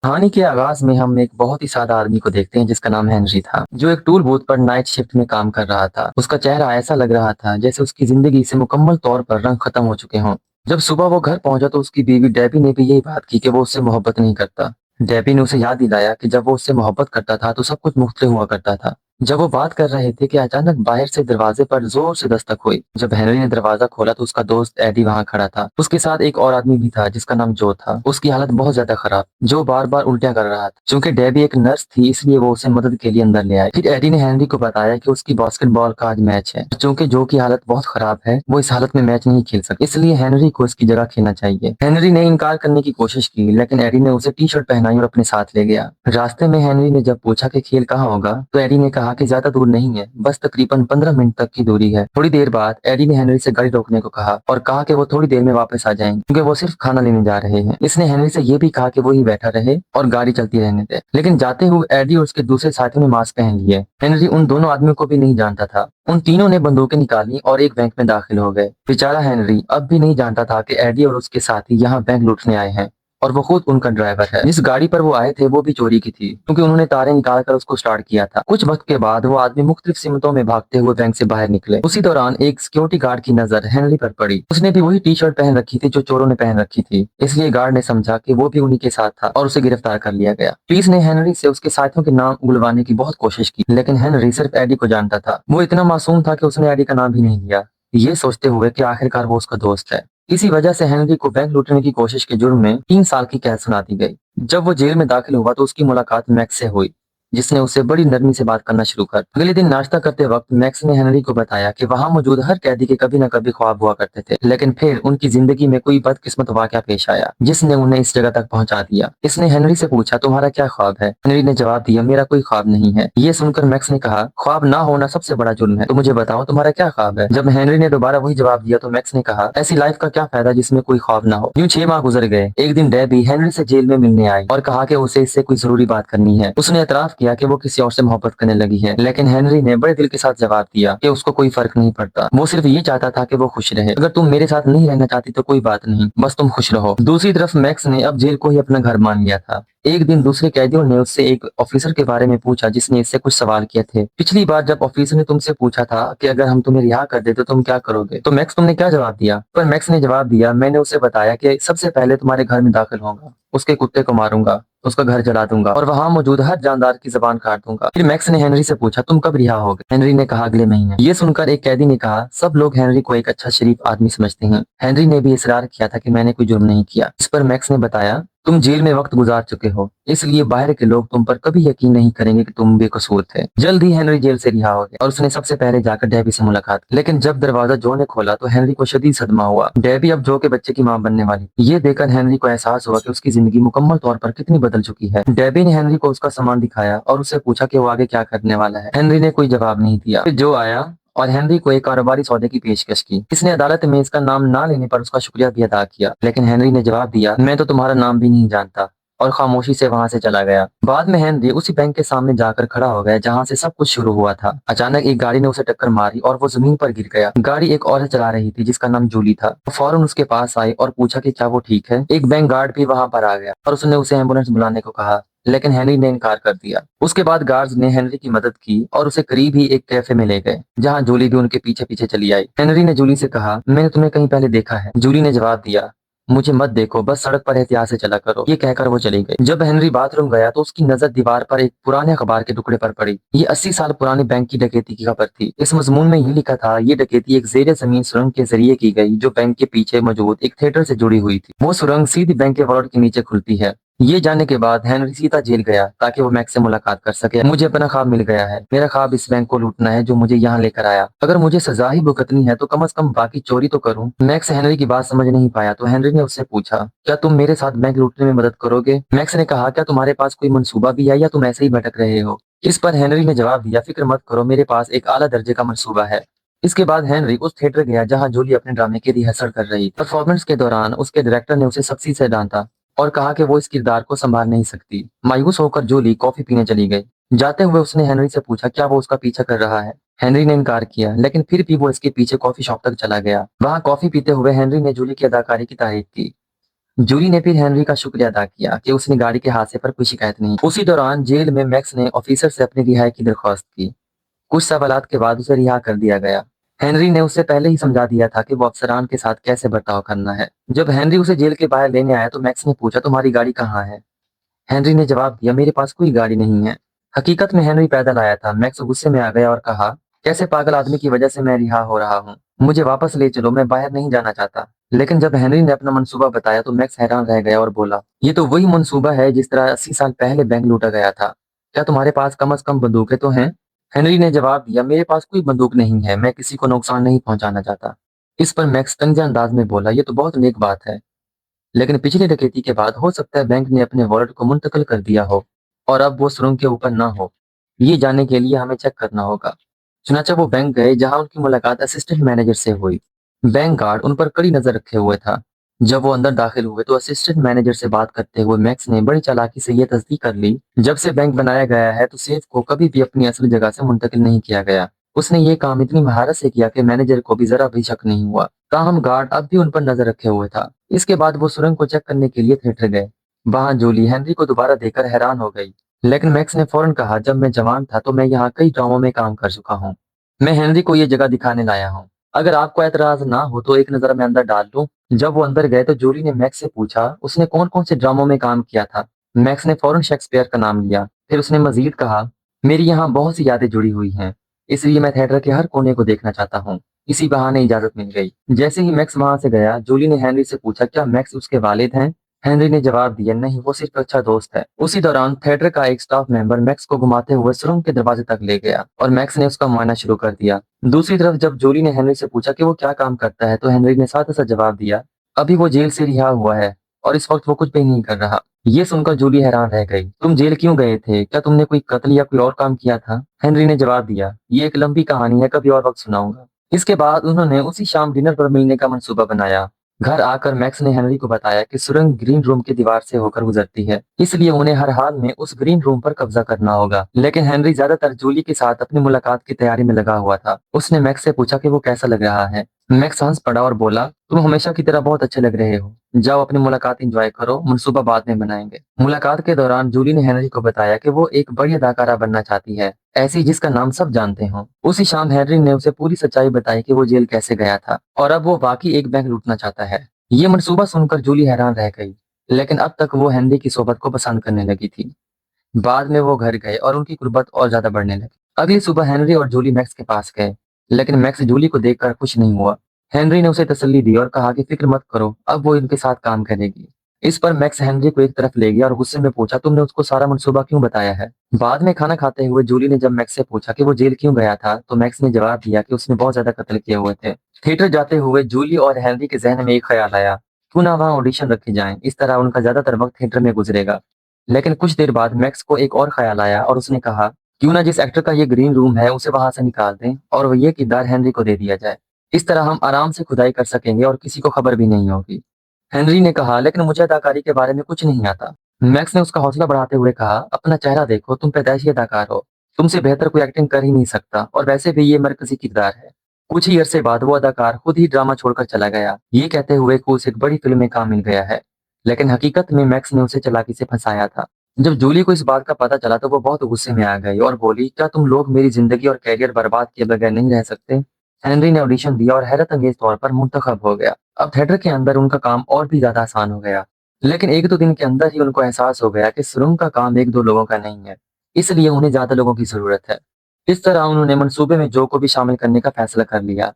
कहानी के आगाज में हम एक बहुत ही सादा आदमी को देखते हैं जिसका नाम हेनरी था, जो एक टूल बूथ पर नाइट शिफ्ट में काम कर रहा था। उसका चेहरा ऐसा लग रहा था जैसे उसकी जिंदगी से मुकम्मल तौर पर रंग खत्म हो चुके हों। जब सुबह वो घर पहुंचा तो उसकी बीवी डेबी ने भी यही बात की कि वो उससे मोहब्बत नहीं करता। डेबी ने उसे याद दिलाया कि जब वो उससे मोहब्बत करता था तो सब कुछ मुख्तलिफ हुआ करता था। जब वो बात कर रहे थे कि अचानक बाहर से दरवाजे पर जोर से दस्तक हुई। जब हेनरी ने दरवाजा खोला तो उसका दोस्त एडी वहां खड़ा था। उसके साथ एक और आदमी भी था जिसका नाम जो था। उसकी हालत बहुत ज्यादा खराब, जो बार बार उल्टियां कर रहा था। चूंकि डेबी एक नर्स थी इसलिए वो उसे मदद के लिए अंदर ले आई। फिर एडी ने हेनरी को बताया कि उसकी बास्केटबॉल का आज मैच है। चूंकि जो की हालत बहुत खराब है वो इस हालत में मैच नहीं खेल सकती, इसलिए हेनरी को इसकी जगह खेलना चाहिए। हेनरी ने इनकार करने की कोशिश की लेकिन एडी ने उसे टी शर्ट पहनाई और अपने साथ ले गया। रास्ते में हेनरी ने जब पूछा कि खेल कहाँ होगा तो एडी ने कहा कि ज्यादा दूर नहीं है, बस तकरीबन 15 मिनट तक की दूरी है। थोड़ी देर बाद एडी ने हेनरी से गाड़ी रोकने को कहा और कहा कि वो थोड़ी देर में वापस आ जाएंगे क्योंकि वो सिर्फ खाना लेने जा रहे हैं। इसने हेनरी से ये भी कहा कि वो ही बैठा रहे और गाड़ी चलती रहने दे। लेकिन जाते हुए एडी और उसके दूसरे साथियों ने मास्क पहन लिए। हेनरी उन दोनों आदमियों को भी नहीं जानता था। उन तीनों ने बंदूकें निकाली और एक बैंक में दाखिल हो गए। बेचारा हेनरी अब भी नहीं जानता था कि एडी और उसके साथी यहाँ बैंक लूटने आए हैं और वो खुद उनका ड्राइवर है। जिस गाड़ी पर वो आए थे वो भी चोरी की थी क्योंकि उन्होंने तारें निकाल कर उसको स्टार्ट किया था। कुछ वक्त के बाद वो आदमी मुख्तलिफ सिमतों में भागते हुए बैंक से बाहर निकले। उसी दौरान एक सिक्योरिटी गार्ड की नजर हेनरी पर पड़ी। उसने भी वही टी शर्ट पहन रखी थी जो चोरों ने पहन रखी थी, इसलिए गार्ड ने समझा कि वो भी उन्हीं के साथ था और उसे गिरफ्तार कर लिया गया। पुलिस ने हेनरी से उसके साथियों के नाम उगलवाने की बहुत कोशिश की लेकिन हेनरी सिर्फ एडी को जानता था। वो इतना मासूम था कि उसने एडी का नाम भी नहीं लिया, ये सोचते हुए कि आखिरकार वो उसका दोस्त है। इसी वजह से हेनरी को बैंक लूटने की कोशिश के जुर्म में 3 साल की कैद सुना दी गई। जब वो जेल में दाखिल हुआ तो उसकी मुलाकात मैक्स से हुई, जिसने उसे बड़ी नरमी से बात करना शुरू कर। अगले दिन नाश्ता करते वक्त मैक्स ने हेनरी को बताया कि वहां मौजूद हर कैदी के कभी न कभी ख्वाब हुआ करते थे, लेकिन फिर उनकी जिंदगी में कोई बदकिस्मत वाकया पेश आया जिसने उन्हें इस जगह तक पहुंचा दिया। इसने हेनरी से पूछा, तुम्हारा क्या ख्वाब है? हेनरी ने जवाब दिया, मेरा कोई ख्वाब नहीं है। ये सुनकर मैक्स ने कहा, ख्वाब ना होना सबसे बड़ा जुर्म है, तो मुझे बताओ तुम्हारा क्या ख्वाब है? जब हेनरी ने दोबारा वही जवाब दिया तो मैक्स ने कहा, ऐसी लाइफ का क्या फायदा जिसमें कोई ख्वाब ना हो। यूं 6 माह गुजर गए। एक दिन डेबी हेनरी से जेल में मिलने आई और कहा कि उसे इससे कोई जरूरी बात करनी है। उसने एतराफ किया कि वो किसी और से मोहब्बत करने लगी है, लेकिन हेनरी ने बड़े दिल के साथ जवाब दिया कि उसको कोई फर्क नहीं पड़ता, वो सिर्फ ये चाहता था कि वो खुश रहे। अगर तुम मेरे साथ नहीं रहना चाहती तो कोई बात नहीं, बस तुम खुश रहो। दूसरी तरफ मैक्स ने अब जेल को ही अपना घर मान लिया था। एक दिन दूसरे कैदियों ने उससे एक ऑफिसर के बारे में पूछा जिसने इससे कुछ सवाल किए थे। पिछली बार जब ऑफिसर ने तुमसे पूछा था कि अगर हम तुम्हें रिहा कर दे तो तुम क्या करोगे, तो मैक्स तुमने क्या जवाब दिया? पर मैक्स ने जवाब दिया, मैंने उसे बताया कि सबसे पहले तुम्हारे घर में दाखिल होऊंगा, उसके कुत्ते को मारूंगा, उसका घर जला दूंगा और वहां मौजूद हर जानदार की जबान काट दूंगा। फिर मैक्स ने हेनरी से पूछा, तुम कब रिहा होगे? हेनरी ने कहा, अगले महीने। ये सुनकर एक कैदी ने कहा, सब लोग हेनरी को एक अच्छा शरीफ आदमी समझते हैं। हेनरी ने भी इसरार किया था कि मैंने कोई जुर्म नहीं किया। इस पर मैक्स ने बताया, तुम जेल में वक्त गुजार चुके हो, इसलिए बाहर के लोग तुम पर कभी यकीन नहीं करेंगे कि तुम बेकसूर थे। जल्द ही हेनरी जेल से रिहा हो गया और उसने सबसे पहले जाकर डेबी से मुलाकात की। लेकिन जब दरवाजा जो ने खोला तो हेनरी को शदीद सदमा हुआ। डेबी अब जो के बच्चे की मां बनने वाली। ये देखकर हेनरी को एहसास हुआ कि उसकी जिंदगी मुकम्मल तौर पर कितनी बदल चुकी है। डेबी ने हेनरी को उसका सामान दिखाया और उससे पूछा कि वो आगे क्या करने वाला है। हेनरी ने कोई जवाब नहीं दिया। फिर जो आया और हेनरी को एक कारोबारी सौदे की पेशकश की। इसने अदालत में इसका नाम ना लेने पर उसका शुक्रिया भी अदा किया, लेकिन हेनरी ने जवाब दिया, मैं तो तुम्हारा नाम भी नहीं जानता, और खामोशी से वहां से चला गया। बाद में हेनरी उसी बैंक के सामने जाकर खड़ा हो गया जहां से सब कुछ शुरू हुआ था। अचानक एक गाड़ी ने उसे टक्कर मारी और वो जमीन पर गिर गया। गाड़ी एक औरत चला रही थी जिसका नाम जूली था। वो फौरन उसके पास आई और पूछा कि क्या वो ठीक है। एक बैंक गार्ड भी वहां पर आ गया और उसने उसे एम्बुलेंस बुलाने को कहा, लेकिन हेनरी ने इनकार कर दिया। उसके बाद गार्ड्स ने हेनरी की मदद की और उसे करीब ही एक कैफे में ले गए जहां जूली भी उनके पीछे पीछे चली आई। हेनरी ने जूली से कहा, मैंने तुम्हें कहीं पहले देखा है। जूली ने जवाब दिया, मुझे मत देखो, बस सड़क पर एहतियात से चला करो। ये कहकर वो चली गई। जब हेनरी बाथरूम गया तो उसकी नजर दीवार पर एक पुराने अखबार के टुकड़े पर पड़ी। ये 80 साल पुराने बैंक की डकैती की खबर थी। इस मजमून में ये लिखा था, ये डकैती एक जेर जमीन सुरंग के जरिए की गई जो बैंक के पीछे मौजूद एक थिएटर से जुड़ी हुई थी। वो सुरंग सीधी बैंक के वॉलेट के नीचे खुलती है। ये जानने के बाद हेनरी सीधा जेल गया ताकि वो मैक्स से मुलाकात कर सके। मुझे अपना ख्वाब मिल गया है। मेरा ख्वाब इस बैंक को लूटना है जो मुझे यहाँ लेकर आया। अगर मुझे सजा ही भुगतनी है तो कम से कम बाकी चोरी तो करूँ। मैक्स हेनरी की बात समझ नहीं पाया तो हेनरी ने उससे पूछा, क्या तुम मेरे साथ बैंक लूटने में मदद करोगे? मैक्स ने कहा, क्या तुम्हारे पास कोई मंसूबा भी है या तुम ऐसे ही भटक रहे हो? इस पर हेनरी ने जवाब दिया, फिक्र मत करो, मेरे पास एक आला दर्जे का मंसूबा है। इसके बाद हेनरी उस थिएटर गया जहां जूली अपने ड्रामे की रिहर्सल कर रही थी। परफॉर्मेंस के दौरान उसके डायरेक्टर ने उसे सख्ती से डांटा और कहा कि वो इस किरदार को संभाल नहीं सकती। मायूस होकर जूली कॉफी पीने चली गई। जाते हुए उसने हेनरी से पूछा, क्या वो उसका पीछा कर रहा है? हेनरी ने इनकार किया, लेकिन फिर भी वो इसके पीछे कॉफी शॉप तक चला गया। वहां कॉफी पीते हुए हेनरी ने जूली की अदाकारी की तारीफ की। जूली ने फिर हेनरी का शुक्रिया अदा किया कि उसने गाड़ी के हादसे पर कोई शिकायत नहीं। उसी दौरान जेल में मैक्स ने ऑफिसर से अपनी रिहाई की दरख्वास्त की। कुछ सवालात के बाद उसे रिहा कर दिया गया। हेनरी ने उसे पहले ही समझा दिया था कि वो अफसरान के साथ कैसे बर्ताव करना है। जब हेनरी उसे जेल के बाहर लेने आया तो मैक्स ने पूछा, तुम्हारी गाड़ी कहाँ है? हेनरी ने जवाब दिया, मेरे पास कोई गाड़ी नहीं है। हकीकत में हेनरी पैदल आया था। मैक्स गुस्से में आ गया और कहा, कैसे पागल आदमी की वजह से मैं रिहा हो रहा हूँ? मुझे वापस ले चलो, मैं बाहर नहीं जाना चाहता। लेकिन जब हेनरी ने अपना मंसूबा बताया तो मैक्स हैरान रह गया और बोला, ये तो वही मंसूबा है जिस तरह 80 साल पहले बैंक लूटा गया था। क्या तुम्हारे पास कम से कम बंदूकें तो हैं? हेनरी ने जवाब दिया, मेरे पास कोई बंदूक नहीं है, मैं किसी को नुकसान नहीं पहुंचाना चाहता। इस पर मैक्स तंज अंदाज में बोला, ये तो बहुत नेक बात है, लेकिन पिछली डकैती के बाद हो सकता है बैंक ने अपने वॉलेट को मुंतकिल कर दिया हो और अब वो सुरंग के ऊपर ना हो। ये जानने के लिए हमें चेक करना होगा। चुनाचा वो बैंक गए जहां उनकी मुलाकात असिस्टेंट मैनेजर से हुई। बैंक गार्ड उन पर कड़ी नजर रखे हुए था। जब वो अंदर दाखिल हुए तो असिस्टेंट मैनेजर से बात करते हुए मैक्स ने बड़ी चालाकी से यह तस्दीक कर ली, जब से बैंक बनाया गया है तो सेफ को कभी भी अपनी असल जगह से मुंतकिल नहीं किया गया। उसने ये काम इतनी महारत से किया कि मैनेजर को भी जरा भी शक नहीं हुआ। ताहम गार्ड अब भी उन पर नजर रखे हुए था। इसके बाद वो सुरंग को चेक करने के लिए थिएटर गए। वहां जूली हेनरी को दोबारा देखकर हैरान हो गई। लेकिन मैक्स ने फौरन कहा, जब मैं जवान था तो मैं यहाँ कई ड्रामों में काम कर चुका हूँ। मैं हेनरी को ये जगह दिखाने लाया हूँ। अगर आपको एतराज ना हो तो एक नजर मैं अंदर डाल लूं। जब वो अंदर गए तो जूली ने मैक्स से पूछा, उसने कौन कौन से ड्रामों में काम किया था? मैक्स ने फौरन शेक्सपियर का नाम लिया। फिर उसने मजीद कहा, मेरी यहाँ बहुत सी यादें जुड़ी हुई हैं, इसलिए मैं थिएटर के हर कोने को देखना चाहता हूँ। इसी बहाने इजाजत मिल गई। जैसे ही मैक्स वहां से गया, जूली ने हेनरी से पूछा, क्या मैक्स उसके वालिद हैं? हेनरी ने जवाब दिया, नहीं, वो सिर्फ अच्छा दोस्त है। उसी दौरान थिएटर का एक स्टाफ मेंबर मैक्स को घुमाते हुए सुरंग के दरवाजे तक ले गया और मैक्स ने उसका मुआयना शुरू कर दिया। दूसरी तरफ जब जूली ने हेनरी से पूछा कि वो क्या काम करता है तो हेनरी ने साथ साथ जवाब दिया, अभी वो जेल से रिहा हुआ है और इस वक्त वो कुछ भी नहीं कर रहा। ये सुनकर जूली हैरान रह गई। तुम जेल क्यों गए थे? क्या तुमने कोई कत्ल या कोई और काम किया था? हेनरी ने जवाब दिया, ये एक लंबी कहानी है, कभी और वक्त सुनाऊंगा। इसके बाद उन्होंने उसी शाम डिनर पर मिलने का मंसूबा बनाया। घर आकर मैक्स ने हेनरी को बताया कि सुरंग ग्रीन रूम की दीवार से होकर गुजरती है, इसलिए उन्हें हर हाल में उस ग्रीन रूम पर कब्जा करना होगा। लेकिन हेनरी ज्यादातर जूली के साथ अपनी मुलाकात की तैयारी में लगा हुआ था। उसने मैक्स से पूछा कि वो कैसा लग रहा है। मैक्स हंस पड़ा और बोला, तुम हमेशा की तरह बहुत अच्छे लग रहे हो। जाओ अपनी मुलाकात एंजॉय करो, मंसूबा बाद में बनाएंगे। मुलाकात के दौरान जूली ने हेनरी को बताया कि वो एक बड़ी अदाकारा बनना चाहती है, ऐसी जिसका नाम सब जानते हो। उसी शाम हेनरी ने उसे पूरी सच्चाई बताई कि वो जेल कैसे गया था और अब वो वाकई एक बैंक लूटना चाहता है। ये मंसूबा सुनकर जूली हैरान रह गई, लेकिन अब तक वो हेनरी की सोबत को पसंद करने लगी थी। बाद में वो घर गए और उनकी कुर्बत और ज्यादा बढ़ने लगी। अगली सुबह हेनरी और जूली मैक्स के पास गए, लेकिन मैक्स जूली को देखकर खुश नहीं हुआ। हेनरी ने उसे तसल्ली दी और कहा कि फिक्र मत करो, अब वो इनके साथ काम करेगी। इस पर मैक्स हेनरी को एक तरफ ले गया और गुस्से में पूछा, तुमने उसको सारा मंसूबा क्यों बताया है? बाद में खाना खाते हुए जूली ने जब मैक्स से पूछा कि वो जेल क्यों गया था तो मैक्स ने जवाब दिया कि उसने बहुत ज्यादा कत्ल किए हुए थे। थिएटर जाते हुए जूली और हेनरी के जहन में एक ख्याल आया, क्यों ना वहाँ ऑडिशन रखे जाएं, इस तरह उनका ज्यादातर वक्त थिएटर में गुजरेगा। लेकिन कुछ देर बाद मैक्स को एक और ख्याल आया और उसने कहा, क्यों ना जिस एक्टर का ये ग्रीन रूम है उसे वहां से निकाल दें और वो ये किरदार हेनरी को दे दिया जाए। इस तरह हम आराम से खुदाई कर सकेंगे और किसी को खबर भी नहीं होगी। हेनरी ने कहा, लेकिन मुझे अदाकारी के बारे में कुछ नहीं आता। मैक्स ने उसका हौसला बढ़ाते हुए कहा, अपना चेहरा देखो, तुम पैदाइशी अदाकार हो, तुमसे बेहतर कोई एक्टिंग कर ही नहीं सकता और वैसे भी ये मरकजी किरदार है। कुछ ही अरसे बाद वो अदाकार खुद ही ड्रामा छोड़कर चला गया, ये कहते हुए कि उसे एक बड़ी फिल्म में काम मिल गया है। लेकिन हकीकत में मैक्स ने उसे चालाकी से फंसाया था। जब जूली को इस बात का पता चला तो वो बहुत गुस्से में आ गई और बोली, क्या तुम लोग मेरी जिंदगी और कैरियर बर्बाद किए बगैर नहीं रह सकते? हेनरी ने ऑडिशन दिया और हैरत अंगेज तौर पर मुंतखब हो गया। अब थिएटर के अंदर उनका काम और भी ज्यादा आसान हो गया। लेकिन एक दो दिन के अंदर ही उनको एहसास हो गया कि सुरंग का काम एक दो लोगों का नहीं है, इसलिए उन्हें ज्यादा लोगों की जरूरत है। इस तरह उन्होंने मंसूबे में जो को भी शामिल करने का फैसला कर लिया।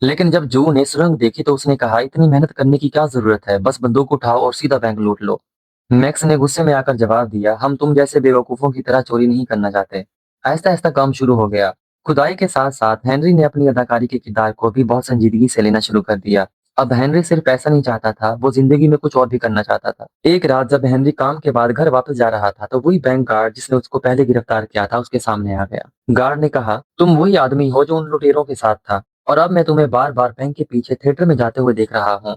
लेकिन जब जू ने सुरंग देखी तो उसने कहा, इतनी मेहनत करने की क्या जरूरत है, बस बंदूक उठाओ और सीधा बैंक लूट लो। मैक्स ने गुस्से में आकर जवाब दिया, हम तुम जैसे बेवकूफों की तरह चोरी नहीं करना चाहते। आहिस्ता आहिस्ता काम शुरू हो गया। खुदाई के साथ साथ हेनरी ने अपनी अदाकारी के किरदार को भी बहुत संजीदगी से लेना शुरू कर दिया। अब हेनरी सिर्फ पैसा नहीं चाहता था, वो जिंदगी में कुछ और भी करना चाहता था। एक रात जब हेनरी काम के बाद घर वापस जा रहा था तो वही बैंक गार्ड जिसने उसको पहले गिरफ्तार किया था उसके सामने आ गया। गार्ड ने कहा, तुम वही आदमी हो जो उन लुटेरों के साथ था और अब मैं तुम्हें बार बार बैंक के पीछे थिएटर में जाते हुए देख रहा हूँ।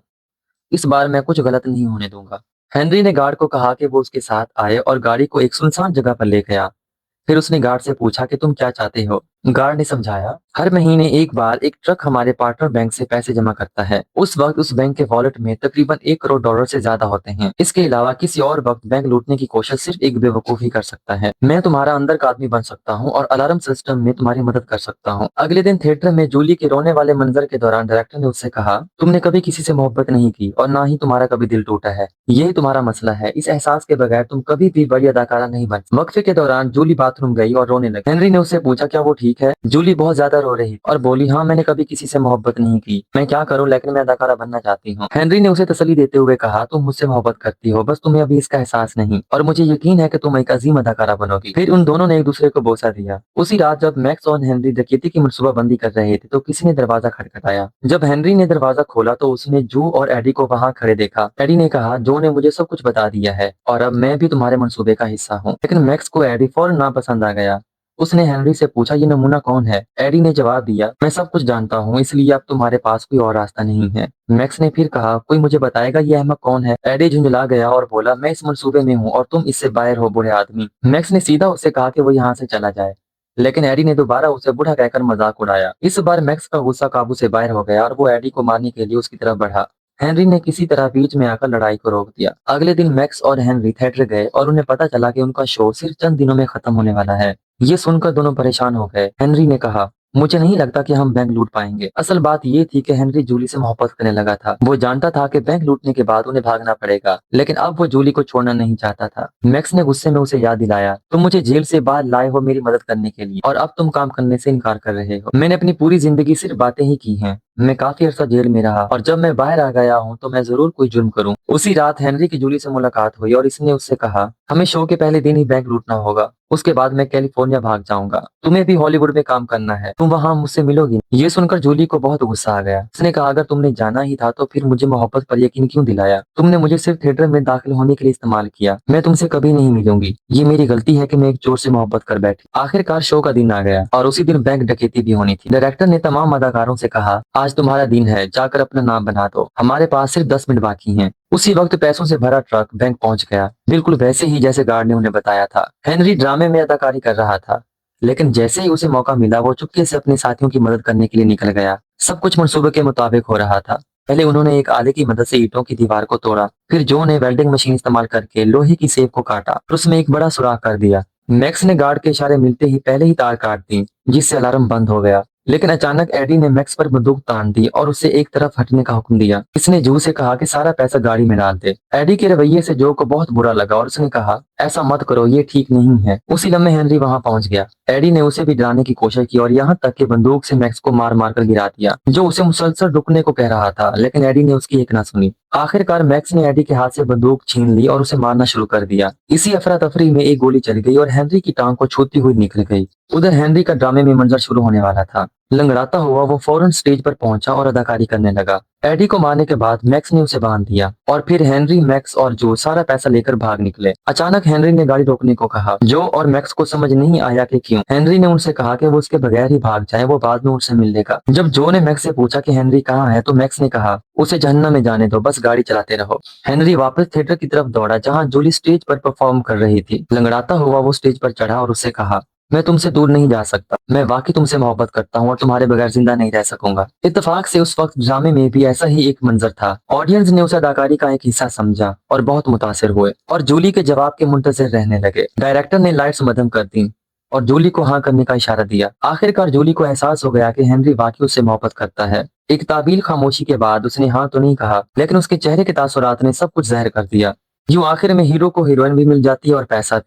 इस बार मैं कुछ गलत नहीं होने दूंगा। हेनरी ने गार्ड को कहा कि वो उसके साथ आए और गाड़ी को एक सुनसान जगह पर ले गया। फिर उसने गार्ड से पूछा कि तुम क्या चाहते हो? गार्ड ने समझाया, हर महीने एक बार एक ट्रक हमारे पार्टनर बैंक से पैसे जमा करता है। उस वक्त उस बैंक के वॉलेट में तकरीबन 1 करोड़ डॉलर से ज्यादा होते हैं। इसके अलावा किसी और वक्त बैंक लूटने की कोशिश सिर्फ एक बेवकूफ ही कर सकता है। मैं तुम्हारा अंदर का आदमी बन सकता हूँ और अलार्म सिस्टम में तुम्हारी मदद कर सकता हूँ। अगले दिन थिएटर में जूली के रोने वाले मंजर के दौरान डायरेक्टर ने उससे कहा, तुमने कभी किसी से मोहब्बत नहीं की और ना ही तुम्हारा कभी दिल टूटा है। यही तुम्हारा मसला है। इस एहसास के बगैर तुम कभी भी बड़ी अदाकारा नहीं बन। वक्फे के दौरान जूली बाथरूम गई और रोने लगी। हेनरी ने उससे पूछा, क्या वो ठीक है? जूली बहुत ज्यादा रो रही और बोली, हाँ, मैंने कभी किसी से मोहब्बत नहीं की। मैं क्या करूँ, लेकिन मैं अदाकारा बनना चाहती हूँ। हेनरी ने उसे तसल्ली देते हुए कहा, तुम मुझसे मोहब्बत करती हो, बस तुम्हें अभी इसका एहसास नहीं, और मुझे यकीन है कि तुम एक अजीम अदाकारा बनोगी। फिर उन दोनों ने एक दूसरे को बोसा दिया। उसी रात जब मैक्स और हेनरी डकैती की मनसूबाबंदी कर रहे थे तो किसी ने दरवाजा खटखटाया। जब हेनरी ने दरवाजा खोला तो उसने जो और एडी को वहां खड़े देखा। एडी ने कहा, जो ने मुझे सब कुछ बता दिया है और अब मैं भी तुम्हारे मंसूबे का हिस्सा हूँ। लेकिन मैक्स को एडी फौरन नापसंद आ गया। उसने हेनरी से पूछा, ये नमूना कौन है? एडी ने जवाब दिया, मैं सब कुछ जानता हूँ, इसलिए अब तुम्हारे पास कोई और रास्ता नहीं है। मैक्स ने फिर कहा, कोई मुझे बताएगा ये अहमक कौन है? एडी झुंझला गया और बोला, मैं इस मंसूबे में हूँ और तुम इससे बाहर हो, बूढ़े आदमी। मैक्स ने सीधा उससे कहा कि वो यहाँ से चला जाए, लेकिन एडी ने दोबारा उसे बूढ़ा कहकर मजाक उड़ाया। इस बार मैक्स का गुस्सा काबू से बाहर हो गया और वो एडी को मारने के लिए उसकी तरफ बढ़ा। हेनरी ने किसी तरह बीच में आकर लड़ाई को रोक दिया। अगले दिन मैक्स और हेनरी थिएटर गए और उन्हें पता चला कि उनका शो सिर्फ चंद दिनों में खत्म होने वाला है। ये सुनकर दोनों परेशान हो गए। हेनरी ने कहा, मुझे नहीं लगता कि हम बैंक लूट पाएंगे। असल बात ये थी कि हेनरी जूली से मोहब्बत करने लगा था। वो जानता था कि बैंक लूटने के बाद उन्हें भागना पड़ेगा, लेकिन अब वो जूली को छोड़ना नहीं चाहता था। मैक्स ने गुस्से में उसे याद दिलाया, तुम मुझे जेल से बाहर लाए हो मेरी मदद करने के लिए, और अब तुम काम करने से इनकार कर रहे हो। मैंने अपनी पूरी जिंदगी सिर्फ बातें ही की हैं। मैं काफी अर्सा जेल में रहा और जब मैं बाहर आ गया हूँ तो मैं जरूर कोई जुर्म करूँ। उसी रात हेनरी की जूली से मुलाकात हुई और इसने उससे कहा, हमें शो के पहले दिन ही बैंक लूटना होगा, उसके बाद मैं कैलिफोर्निया भाग जाऊंगा। तुम्हें भी हॉलीवुड में काम करना है, तुम वहाँ मुझसे मिलोगी। ये सुनकर जूली को बहुत गुस्सा आ गया। उसने कहा, अगर तुमने जाना ही था तो फिर मुझे मोहब्बत पर यकीन क्यों दिलाया? तुमने मुझे सिर्फ थिएटर में दाखिल होने के लिए इस्तेमाल किया। मैं तुमसे कभी नहीं मिलूंगी। ये मेरी गलती है कि मैं एक चोर से मोहब्बत कर बैठी। आखिरकार शो का दिन आ गया और उसी दिन बैंक डकैती भी होनी थी। डायरेक्टर ने तमाम अदाकारों से कहा, आज तुम्हारा दिन है, जाकर अपना नाम बना दो, हमारे पास सिर्फ 10 मिनट बाकी हैं। उसी वक्त पैसों से भरा ट्रक बैंक पहुंच गया, बिल्कुल वैसे ही जैसे गार्ड ने उन्हें बताया था। हेनरी ड्रामे में अदाकारी कर रहा था, लेकिन जैसे ही उसे मौका मिला वो चुपके से अपने साथियों की मदद करने के लिए निकल गया। सब कुछ मंसूबे के मुताबिक हो रहा था। पहले उन्होंने एक आले की मदद से ईंटों की दीवार को तोड़ा, फिर जो ने वेल्डिंग मशीन इस्तेमाल करके लोहे की सेफ को काटा और उसमें एक बड़ा सुराख कर दिया। मैक्स ने गार्ड के इशारे मिलते ही पहले ही तार काट दी, जिससे अलार्म बंद हो गया। लेकिन अचानक एडी ने मैक्स पर बंदूक तान दी और उसे एक तरफ हटने का हुक्म दिया। इसने जो से कहा कि सारा पैसा गाड़ी में डाल दे। एडी के रवैये से जो को बहुत बुरा लगा और उसने कहा, ऐसा मत करो, ये ठीक नहीं है। उसी लम्हे हेनरी वहां पहुंच गया। एडी ने उसे भी डराने की कोशिश की और यहाँ तक कि बंदूक से मैक्स को मार मार कर गिरा दिया, जो उसे मुसलसल रुकने को कह रहा था, लेकिन एडी ने उसकी एक ना सुनी। आखिरकार मैक्स ने एडी के हाथ से बंदूक छीन ली और उसे मारना शुरू कर दिया। इसी अफरा तफरी में एक गोली चल गई और हेनरी की टांग को छूती हुई निकल गई। उधर हेनरी का ड्रामे में मंजर शुरू होने वाला था। लंगड़ाता हुआ वो फौरन स्टेज पर पहुंचा और अदाकारी करने लगा। एडी को मारने के बाद मैक्स ने उसे बांध दिया और फिर हेनरी, मैक्स और जो सारा पैसा लेकर भाग निकले। अचानक हेनरी ने गाड़ी रोकने को कहा। जो और मैक्स को समझ नहीं आया कि क्यों। हेनरी ने उनसे कहा कि वो उसके बगैर ही भाग जाएं, वो बाद में उनसे मिल लेगा। जब जो ने मैक्स से पूछा कि हेनरी कहाँ है तो मैक्स ने कहा, उसे जहन्नम में जाने दो, बस गाड़ी चलाते रहो। हेनरी वापस थिएटर की तरफ दौड़ा जहाँ जूली स्टेज पर परफॉर्म कर रही थी। लंगड़ाता हुआ वो स्टेज पर चढ़ा और उससे कहा, मैं तुमसे दूर नहीं जा सकता, मैं वाकई तुमसे मोहब्बत करता हूँ और तुम्हारे बगैर जिंदा नहीं रह सकूंगा। इत्तेफाक से उस वक्त ड्रामे में भी ऐसा ही एक मंजर था। ऑडियंस ने उस अदाकारी का एक हिस्सा समझा और बहुत मुतासिर हुए और जूली के जवाब के मुंतजिर रहने लगे। डायरेक्टर ने लाइट्स मदम कर दी और जूली को हाँ करने का इशारा दिया। आखिरकार जूली को एहसास हो गया कि हेनरी वाकई उससे मोहब्बत करता है। एक ताबील खामोशी के बाद उसने हाँ तो नहीं कहा, लेकिन उसके चेहरे के तासुरात ने सब कुछ ज़ाहिर कर दिया। यूं आखिर में हीरो को हीरोइन भी मिल जाती है और पैसा भी।